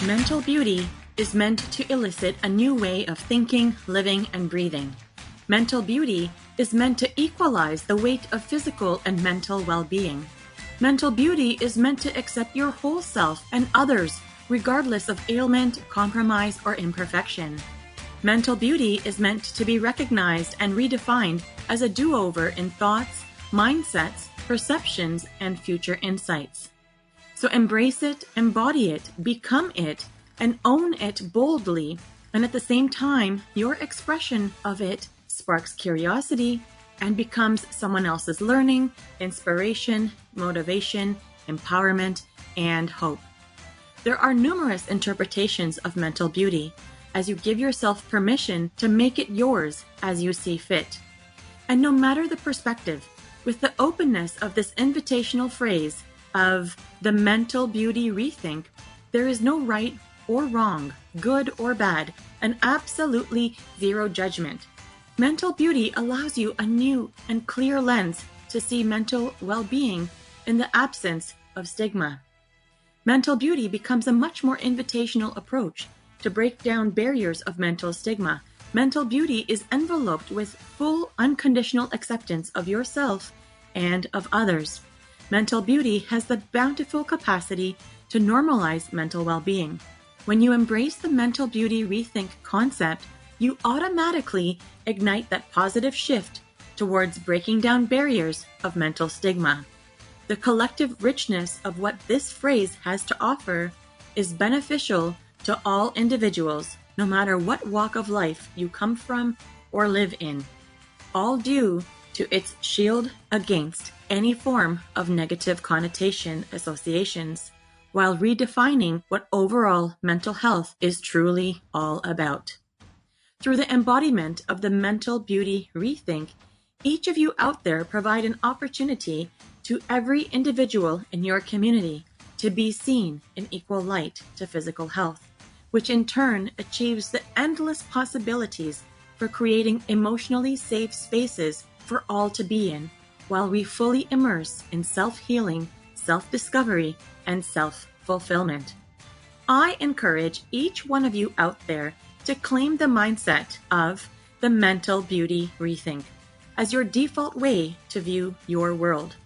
Mental beauty is meant to elicit a new way of thinking, living, and breathing. Mental beauty is meant to equalize the weight of physical and mental well-being. Mental beauty is meant to accept your whole self and others, regardless of ailment, compromise, or imperfection. Mental beauty is meant to be recognized and redefined as a do-over in thoughts, mindsets, perceptions, and future insights. So embrace it, embody it, become it, and own it boldly. And at the same time, your expression of it sparks curiosity and becomes someone else's learning, inspiration, motivation, empowerment, and hope. There are numerous interpretations of mental beauty as you give yourself permission to make it yours as you see fit. And no matter the perspective, with the openness of this invitational phrase of the mental beauty rethink, there is no right or wrong, good or bad, and absolutely zero judgment. Mental beauty allows you a new and clear lens to see mental well-being in the absence of stigma. Mental beauty becomes a much more invitational approach to break down barriers of mental stigma. Mental beauty is enveloped with full unconditional acceptance of yourself and of others. Mental beauty has the bountiful capacity to normalize mental well-being. When you embrace the mental beauty rethink concept, you automatically ignite that positive shift towards breaking down barriers of mental stigma. The collective richness of what this phrase has to offer is beneficial to all individuals, no matter what walk of life you come from or live in, all due to its shield against any form of negative connotation associations, while redefining what overall mental health is truly all about. Through the embodiment of the mental beauty rethink, each of you out there provide an opportunity to every individual in your community to be seen in equal light to physical health, which in turn achieves the endless possibilities for creating emotionally safe spaces for all to be in, while we fully immerse in self-healing, self-discovery, and self-fulfillment. I encourage each one of you out there to claim the mindset of the mental beauty rethink as your default way to view your world.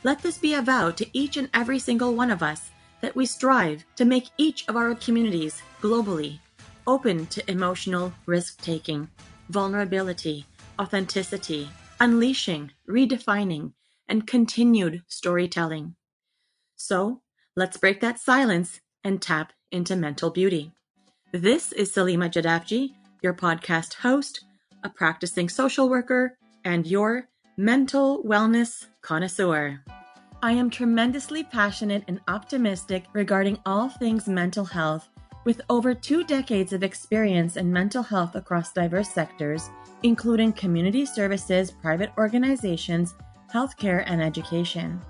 Let this be a vow to each and every single one of us that we strive to make each of our communities globally open to emotional risk-taking, vulnerability, authenticity, unleashing, redefining, and continued storytelling. So, let's break that silence and tap into mental beauty. This is Salima Jadafji, your podcast host, a practicing social worker, and your mental wellness connoisseur. I am tremendously passionate and optimistic regarding all things mental health, with over 2 decades of experience in mental health across diverse sectors, including community services, private organizations, healthcare, and education.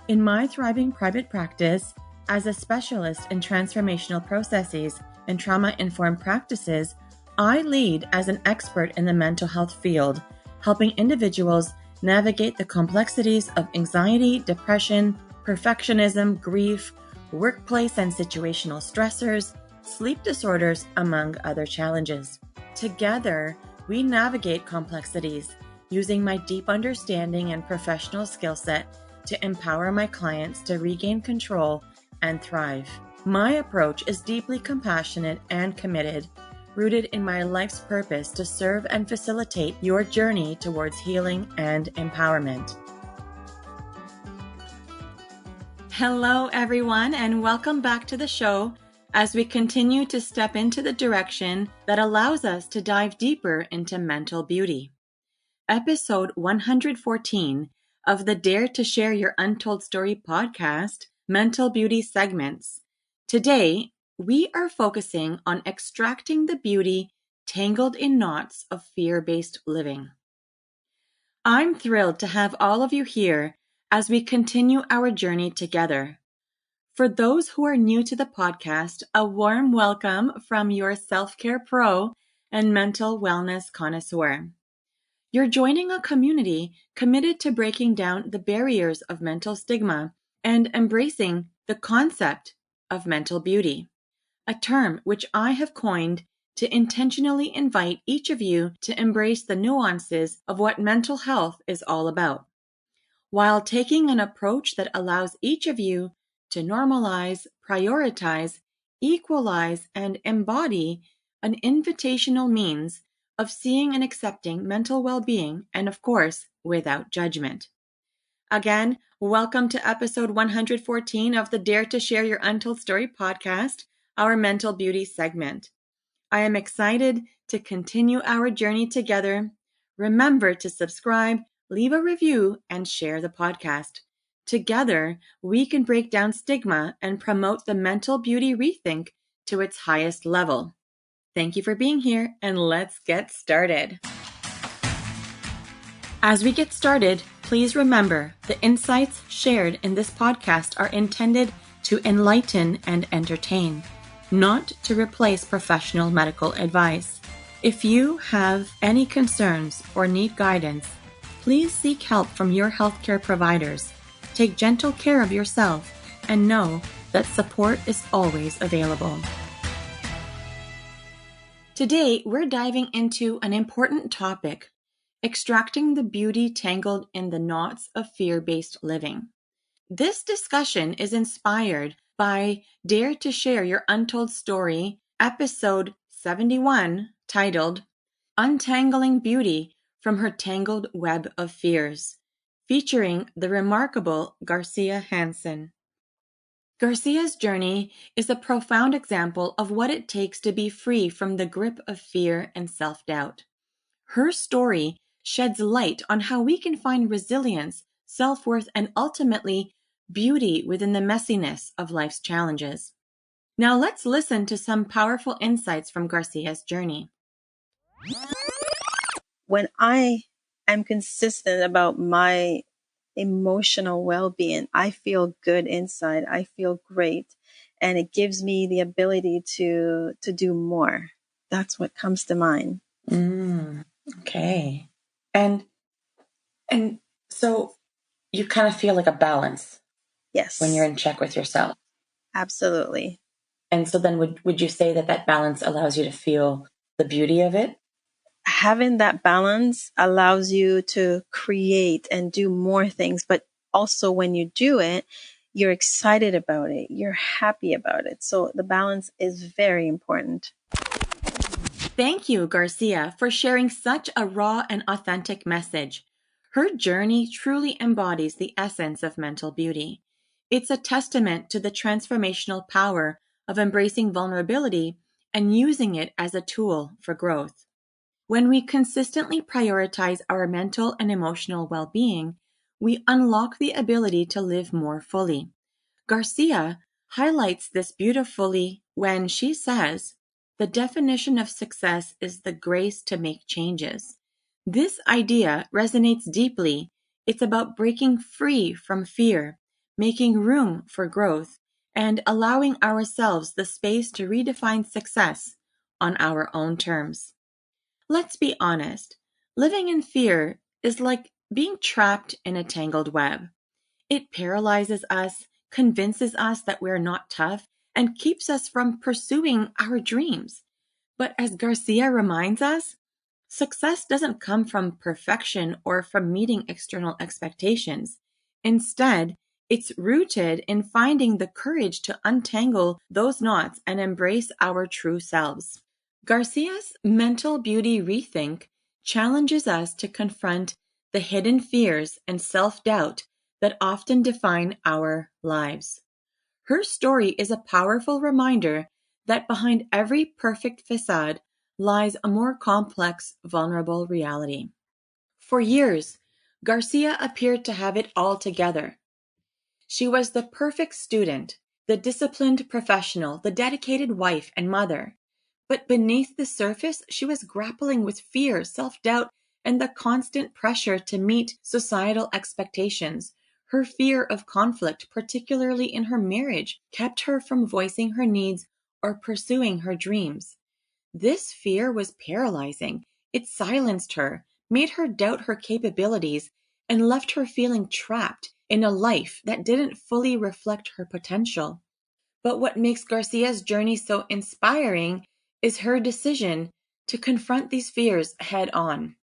In my thriving private practice, as a specialist in transformational processes and trauma-informed practices, I lead as an expert in the mental health field, helping individuals navigate the complexities of anxiety, depression, perfectionism, grief, workplace and situational stressors, sleep disorders, among other challenges. Together, we navigate complexities using my deep understanding and professional skill set to empower my clients to regain control and thrive. My approach is deeply compassionate and committed, rooted in my life's purpose to serve and facilitate your journey towards healing and empowerment. Hello, everyone, and welcome back to the show as we continue to step into the direction that allows us to dive deeper into mental beauty. Episode 114 of the Dare to Share Your Untold Story podcast, Mental Beauty segments. Today, we are focusing on extracting the beauty tangled in knots of fear-based living. I'm thrilled to have all of you here as we continue our journey together. For those who are new to the podcast, a warm welcome from your self-care pro and mental wellness connoisseur. You're joining a community committed to breaking down the barriers of mental stigma and embracing the concept of mental beauty. a term which I have coined to intentionally invite each of you to embrace the nuances of what mental health is all about, while taking an approach that allows each of you to normalize, prioritize, equalize, and embody an invitational means of seeing and accepting mental well-being, and of course, without judgment. Again, welcome to episode 114 of the Dare to Share Your Untold Story podcast, our mental beauty segment. I am excited to continue our journey together. Remember to subscribe, leave a review, and share the podcast. Together, we can break down stigma and promote the mental beauty rethink to its highest level. Thank you for being here, and let's get started. As we get started, please remember the insights shared in this podcast are intended to enlighten and entertain, not to replace professional medical advice. If you have any concerns or need guidance, please seek help from your healthcare providers. Take gentle care of yourself and know that support is always available. Today, we're diving into an important topic: extracting the beauty tangled in the knots of fear-based living. This discussion is inspired by Dare to Share Your Untold Story, episode 71, titled Untangling Beauty from Her Tangled Web of Fears, featuring the remarkable Garcia Hanson. Garcia's journey is a profound example of what it takes to be free from the grip of fear and self-doubt. Her story sheds light on how we can find resilience, self-worth, and ultimately beauty within the messiness of life's challenges. Now let's listen to some powerful insights from Garcia's journey. When I am consistent about my emotional well-being, I feel good inside. I feel great. And it gives me the ability to do more. That's what comes to mind. Okay. And so you kind of feel like a balance. Yes. When you're in check with yourself. Absolutely. And so then would you say that balance allows you to feel the beauty of it? Having that balance allows you to create and do more things, but also when you do it, you're excited about it. You're happy about it. So the balance is very important. Thank you, Garcia, for sharing such a raw and authentic message. Her journey truly embodies the essence of mental beauty. It's a testament to the transformational power of embracing vulnerability and using it as a tool for growth. When we consistently prioritize our mental and emotional well-being, we unlock the ability to live more fully. Garcia highlights this beautifully when she says, "The definition of success is the grace to make changes." This idea resonates deeply. It's about breaking free from fear, making room for growth, and allowing ourselves the space to redefine success on our own terms. Let's be honest, living in fear is like being trapped in a tangled web. It paralyzes us, convinces us that we're not tough, and keeps us from pursuing our dreams. But as Garcia reminds us, success doesn't come from perfection or from meeting external expectations. Instead, it's rooted in finding the courage to untangle those knots and embrace our true selves. Garcia's mental beauty rethink challenges us to confront the hidden fears and self-doubt that often define our lives. Her story is a powerful reminder that behind every perfect facade lies a more complex, vulnerable reality. For years, Garcia appeared to have it all together. She was the perfect student, the disciplined professional, the dedicated wife and mother. But beneath the surface, she was grappling with fear, self-doubt, and the constant pressure to meet societal expectations. Her fear of conflict, particularly in her marriage, kept her from voicing her needs or pursuing her dreams. This fear was paralyzing. It silenced her, made her doubt her capabilities, and left her feeling trapped in a life that didn't fully reflect her potential. But what makes Garcia's journey so inspiring is her decision to confront these fears head on.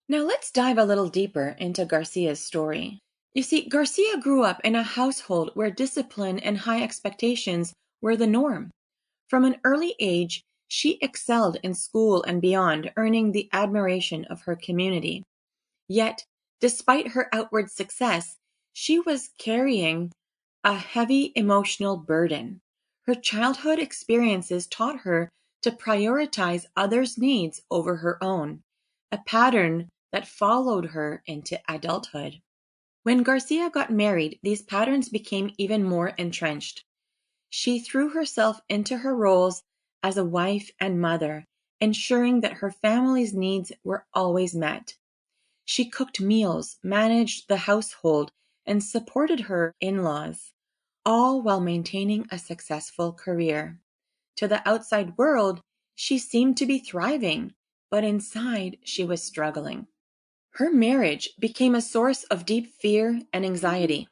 Now let's dive a little deeper into Garcia's story. You see, Garcia grew up in a household where discipline and high expectations were the norm. From an early age, she excelled in school and beyond, earning the admiration of her community. Yet, despite her outward success, she was carrying a heavy emotional burden. Her childhood experiences taught her to prioritize others' needs over her own, a pattern that followed her into adulthood. When Garcia got married, these patterns became even more entrenched. She threw herself into her roles as a wife and mother, ensuring that her family's needs were always met. She cooked meals, managed the household, and supported her in-laws, all while maintaining a successful career. To the outside world, she seemed to be thriving, but inside she was struggling. Her marriage became a source of deep fear and anxiety.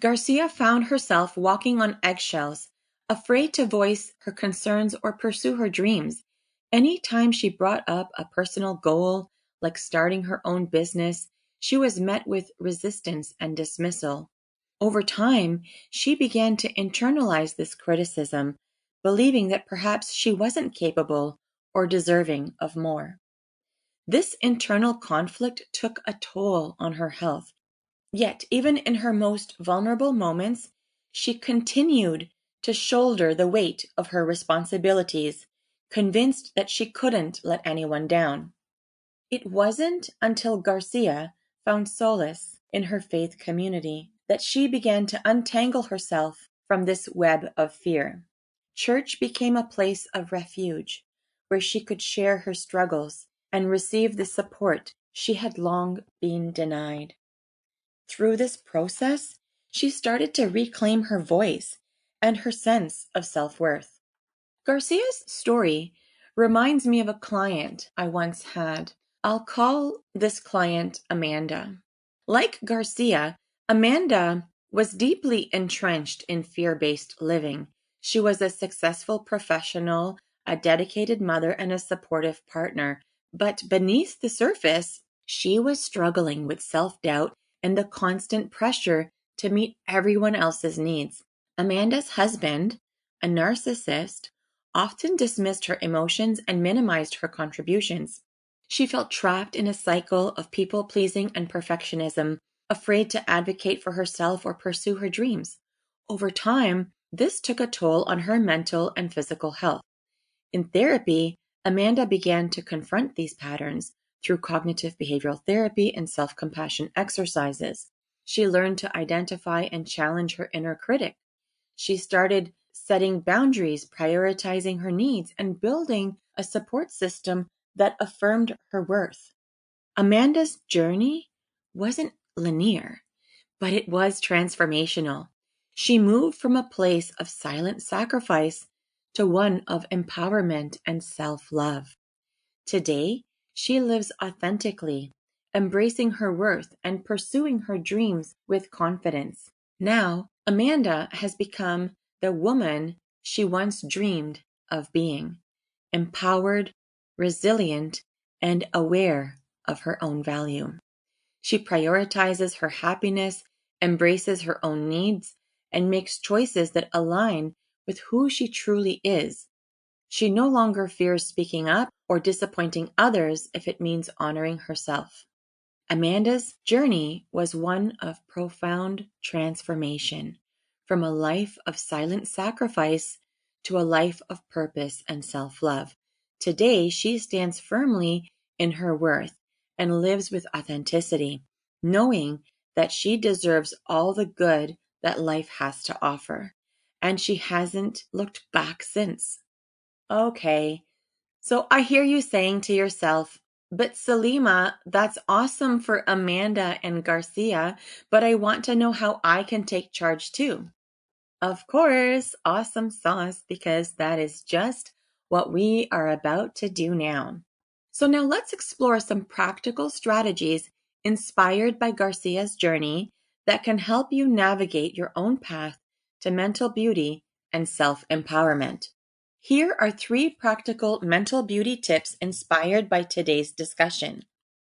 Garcia found herself walking on eggshells, afraid to voice her concerns or pursue her dreams. Any time she brought up a personal goal, like starting her own business, she was met with resistance and dismissal. Over time, she began to internalize this criticism, believing that perhaps she wasn't capable or deserving of more. This internal conflict took a toll on her health. Yet, even in her most vulnerable moments, she continued to shoulder the weight of her responsibilities, convinced that she couldn't let anyone down. It wasn't until Garcia found solace in her faith community that she began to untangle herself from this web of fear. Church became a place of refuge where she could share her struggles and receive the support she had long been denied. Through this process, she started to reclaim her voice and her sense of self-worth. Garcia's story reminds me of a client I once had. I'll call this client Amanda. Like Garcia, Amanda was deeply entrenched in fear-based living. She was a successful professional, a dedicated mother, and a supportive partner. But beneath the surface, she was struggling with self-doubt and the constant pressure to meet everyone else's needs. Amanda's husband, a narcissist, often dismissed her emotions and minimized her contributions. She felt trapped in a cycle of people-pleasing and perfectionism, afraid to advocate for herself or pursue her dreams. Over time, this took a toll on her mental and physical health. In therapy, Amanda began to confront these patterns through cognitive behavioral therapy and self-compassion exercises. She learned to identify and challenge her inner critic. She started setting boundaries, prioritizing her needs, and building a support system that affirmed her worth. Amanda's journey wasn't linear, but it was transformational. She moved from a place of silent sacrifice to one of empowerment and self-love. Today, she lives authentically, embracing her worth and pursuing her dreams with confidence. Now, Amanda has become the woman she once dreamed of being, empowered, resilient, and aware of her own value. She prioritizes her happiness, embraces her own needs, and makes choices that align with who she truly is. She no longer fears speaking up or disappointing others if it means honoring herself. Amanda's journey was one of profound transformation, from a life of silent sacrifice to a life of purpose and self-love. Today, she stands firmly in her worth and lives with authenticity, knowing that she deserves all the good that life has to offer, and she hasn't looked back since. Okay, so I hear you saying to yourself, but Salima, that's awesome for Amanda and Garcia, but I want to know how I can take charge too. Of course, awesome sauce, because that is just what we are about to do now. So now let's explore some practical strategies inspired by Garcia's journey that can help you navigate your own path to mental beauty and self-empowerment. Here are 3 practical mental beauty tips inspired by today's discussion.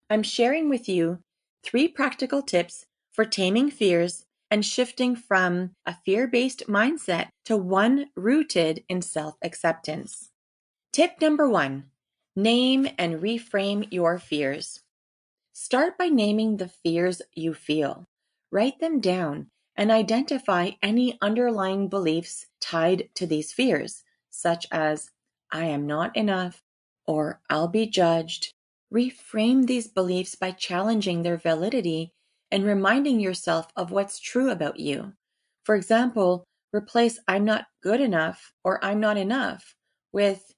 I'm sharing with you 3 practical tips for taming fears and shifting from a fear-based mindset to one rooted in self-acceptance. Tip number 1, name and reframe your fears. Start by naming the fears you feel. Write them down and identify any underlying beliefs tied to these fears, such as, I am not enough, or I'll be judged. Reframe these beliefs by challenging their validity and reminding yourself of what's true about you. For example, replace I'm not good enough or I'm not enough with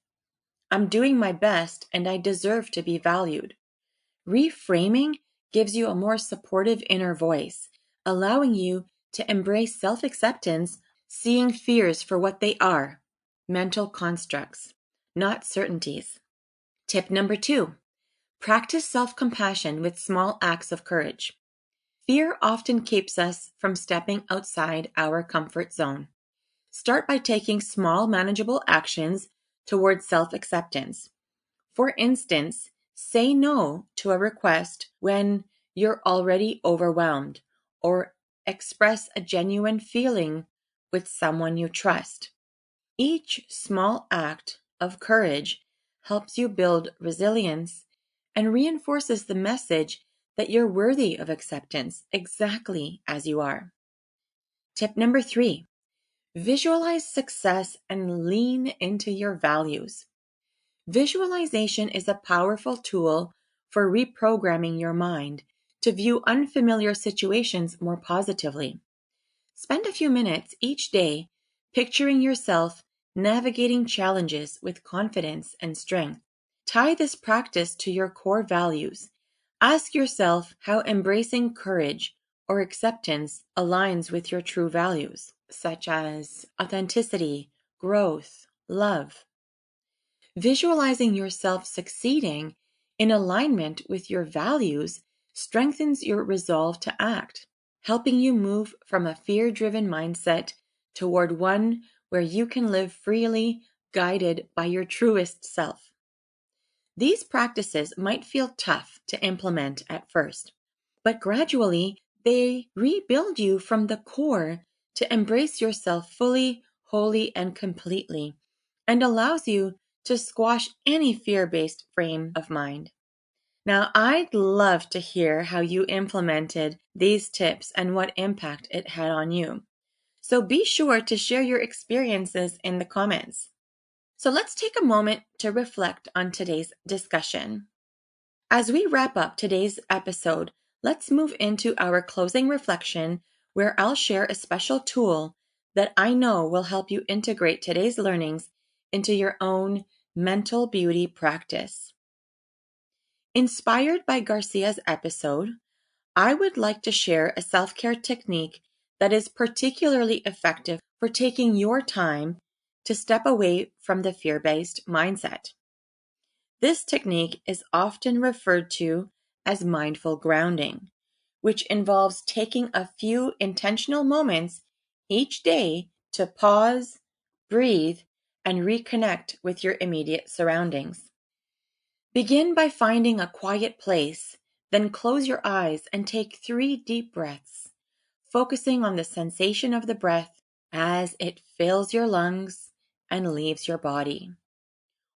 I'm doing my best and I deserve to be valued. Reframing gives you a more supportive inner voice, allowing you to embrace self-acceptance, seeing fears for what they are, mental constructs, not certainties. Tip number 2, practice self-compassion with small acts of courage. Fear often keeps us from stepping outside our comfort zone. Start by taking small, manageable actions towards self-acceptance. For instance, say no to a request when you're already overwhelmed, or express a genuine feeling with someone you trust. Each small act of courage helps you build resilience and reinforces the message that you're worthy of acceptance exactly as you are. Tip number 3, visualize success and lean into your values. Visualization is a powerful tool for reprogramming your mind to view unfamiliar situations more positively. Spend a few minutes each day picturing yourself navigating challenges with confidence and strength. Tie this practice to your core values. Ask yourself how embracing courage or acceptance aligns with your true values, such as authenticity, growth, love. Visualizing yourself succeeding in alignment with your values strengthens your resolve to act, helping you move from a fear-driven mindset toward one where you can live freely, guided by your truest self. These practices might feel tough to implement at first, but gradually they rebuild you from the core to embrace yourself fully, wholly, and completely, and allows you to squash any fear-based frame of mind. Now, I'd love to hear how you implemented these tips and what impact it had on you. So be sure to share your experiences in the comments. So let's take a moment to reflect on today's discussion. As we wrap up today's episode, let's move into our closing reflection, where I'll share a special tool that I know will help you integrate today's learnings into your own mental beauty practice. Inspired by Garcia's episode, I would like to share a self-care technique that is particularly effective for taking your time to step away from the fear-based mindset. This technique is often referred to as mindful grounding, which involves taking a few intentional moments each day to pause, breathe, and reconnect with your immediate surroundings. Begin by finding a quiet place, then close your eyes and take 3 deep breaths, focusing on the sensation of the breath as it fills your lungs and leaves your body.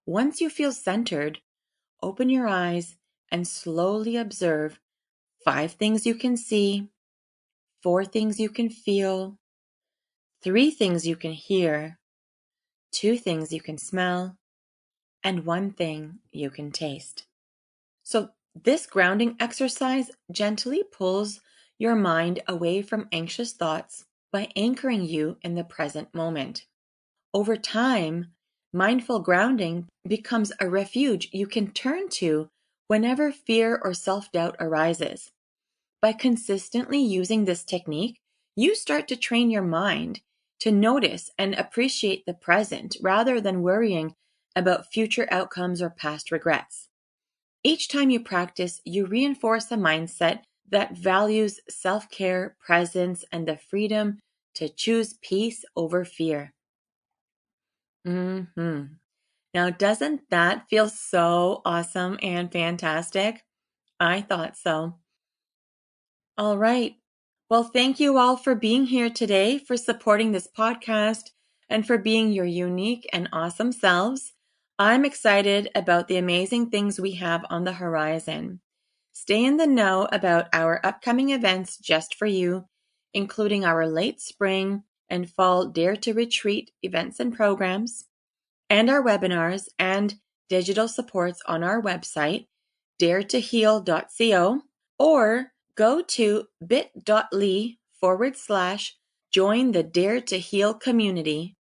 Once you feel centered, open your eyes and slowly observe 5 things you can see, 4 things you can feel, 3 things you can hear, 2 things you can smell, and 1 thing you can taste. So this grounding exercise gently pulls your mind away from anxious thoughts by anchoring you in the present moment. Over time, mindful grounding becomes a refuge you can turn to whenever fear or self-doubt arises. By consistently using this technique, you start to train your mind to notice and appreciate the present rather than worrying about future outcomes or past regrets. Each time you practice, you reinforce a mindset that values self-care, presence, and the freedom to choose peace over fear. Mm-hmm. Now, doesn't that feel so awesome and fantastic? I thought so. All right. Well, thank you all for being here today, for supporting this podcast, and for being your unique and awesome selves. I'm excited about the amazing things we have on the horizon. Stay in the know about our upcoming events just for you, including our late spring and fall Dare to Retreat events and programs, and our webinars and digital supports on our website, daretoheal.co, or go to bit.ly/join the Dare to Heal community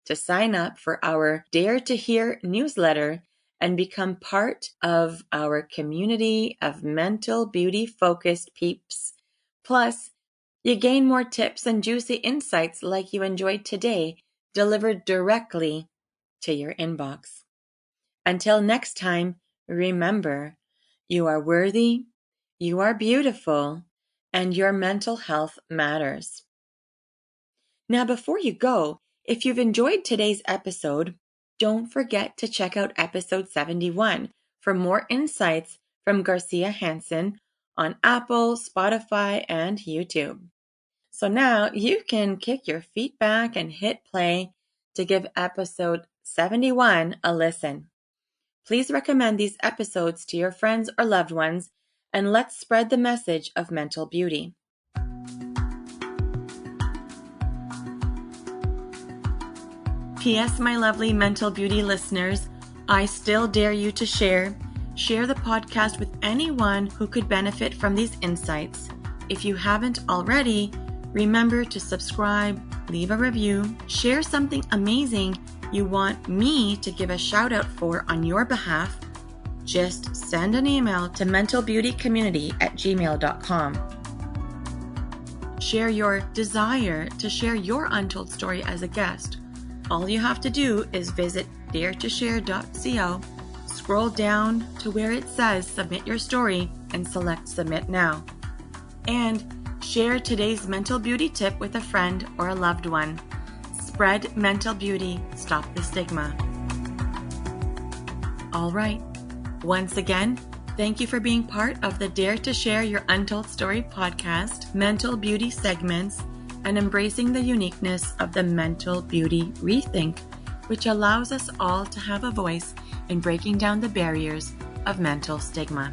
to sign up for our Dare to Hear newsletter and become part of our community of mental beauty focused peeps. Plus, you gain more tips and juicy insights like you enjoyed today, delivered directly to your inbox. Until next time, remember, you are worthy, you are beautiful, and your mental health matters. Now, before you go, if you've enjoyed today's episode, don't forget to check out episode 71 for more insights from Garcia Hanson on Apple, Spotify, and YouTube. So now you can kick your feet back and hit play to give episode 71 a listen. Please recommend these episodes to your friends or loved ones, and let's spread the message of mental beauty. P.S. My lovely mental beauty listeners, I still dare you to share the podcast with anyone who could benefit from these insights. If you haven't already, remember to subscribe, leave a review, share something amazing you want me to give a shout out for on your behalf. Just send an email to mentalbeautycommunity@gmail.com. Share your desire to share your untold story as a guest. All you have to do is visit daretoshare.co, scroll down to where it says submit your story, and select submit now. And share today's mental beauty tip with a friend or a loved one. Spread mental beauty, stop the stigma. All right. Once again, thank you for being part of the Dare to Share Your Untold Story podcast, mental beauty segments, and embracing the uniqueness of the mental beauty Rethink, which allows us all to have a voice in breaking down the barriers of mental stigma.